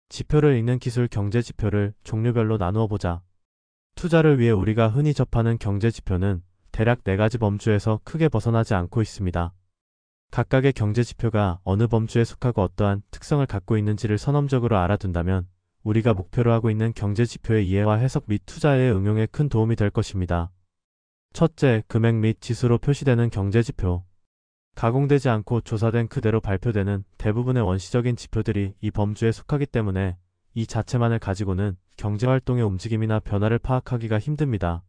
지표를 읽는 기술 경제 지표를 종류별로 나누어 보자. 투자를 위해 우리가 흔히 접하는 경제 지표는 대략 4가지 범주에서 크게 벗어나지 않고 있습니다. 각각의 경제 지표가 어느 범주에 속하고 어떠한 특성을 갖고 있는지를 선험적으로 알아둔다면 우리가 목표로 하고 있는 경제 지표의 이해와 해석 및 투자의 응용에 큰 도움이 될 것입니다. 첫째, 금액 및 지수로 표시되는 경제 지표. 가공되지 않고 조사된 그대로 발표되는 대부분의 원시적인 지표들이 이 범주에 속하기 때문에 이 자체만을 가지고는 경제활동의 움직임이나 변화를 파악하기가 힘듭니다.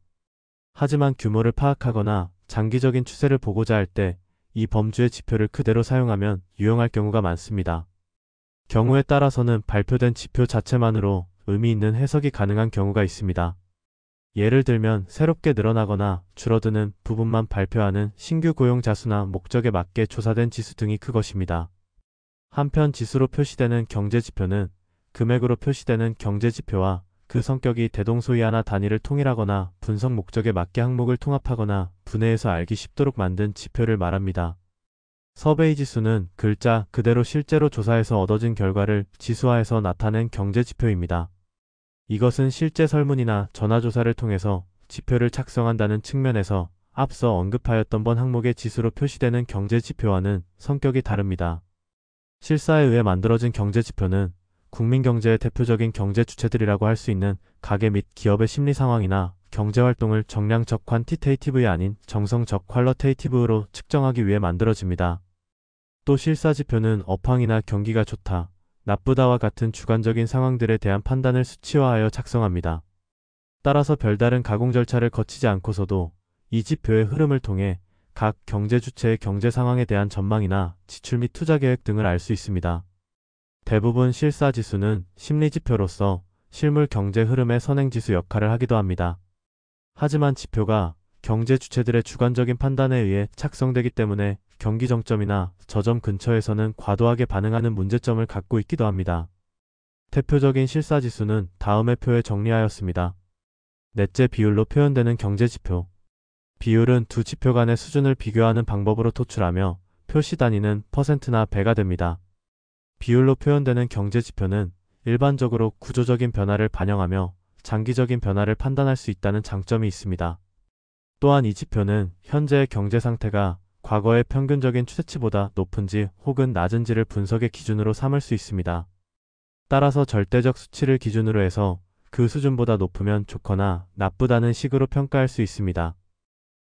하지만 규모를 파악하거나 장기적인 추세를 보고자 할 때 이 범주의 지표를 그대로 사용하면 유용할 경우가 많습니다. 경우에 따라서는 발표된 지표 자체만으로 의미 있는 해석이 가능한 경우가 있습니다. 예를 들면 새롭게 늘어나거나 줄어드는 부분만 발표하는 신규 고용자 수나 목적에 맞게 조사된 지수 등이 그것입니다. 한편 지수로 표시되는 경제지표는 금액으로 표시되는 경제지표와 그 성격이 대동소이하나 단위를 통일하거나 분석 목적에 맞게 항목을 통합하거나 분해해서 알기 쉽도록 만든 지표를 말합니다. 서베이 지수는 글자 그대로 실제로 조사해서 얻어진 결과를 지수화해서 나타낸 경제지표입니다. 이것은 실제 설문이나 전화조사를 통해서 지표를 작성한다는 측면에서 앞서 언급하였던 번 항목의 지수로 표시되는 경제지표와는 성격이 다릅니다. 실사에 의해 만들어진 경제지표는 국민경제의 대표적인 경제 주체들이라고 할 수 있는 가계 및 기업의 심리 상황이나 경제활동을 정량적 퀀티테이티브이 아닌 정성적 퀄러테이티브로 측정하기 위해 만들어집니다. 또 실사지표는 업황이나 경기가 좋다, 나쁘다와 같은 주관적인 상황들에 대한 판단을 수치화하여 작성합니다. 따라서 별다른 가공 절차를 거치지 않고서도 이 지표의 흐름을 통해 각 경제 주체의 경제 상황에 대한 전망이나 지출 및 투자 계획 등을 알 수 있습니다. 대부분 실사지수는 심리지표로서 실물 경제 흐름의 선행지수 역할을 하기도 합니다. 하지만 지표가 경제 주체들의 주관적인 판단에 의해 작성되기 때문에 경기 정점이나 저점 근처에서는 과도하게 반응하는 문제점을 갖고 있기도 합니다. 대표적인 실사지수는 다음의 표에 정리하였습니다. 넷째, 비율로 표현되는 경제지표. 비율은 두 지표 간의 수준을 비교하는 방법으로 도출하며 표시 단위는 %나 배가 됩니다. 비율로 표현되는 경제지표는 일반적으로 구조적인 변화를 반영하며 장기적인 변화를 판단할 수 있다는 장점이 있습니다. 또한 이 지표는 현재의 경제 상태가 과거의 평균적인 추세치보다 높은지 혹은 낮은지를 분석의 기준으로 삼을 수 있습니다. 따라서 절대적 수치를 기준으로 해서 그 수준보다 높으면 좋거나 나쁘다는 식으로 평가할 수 있습니다.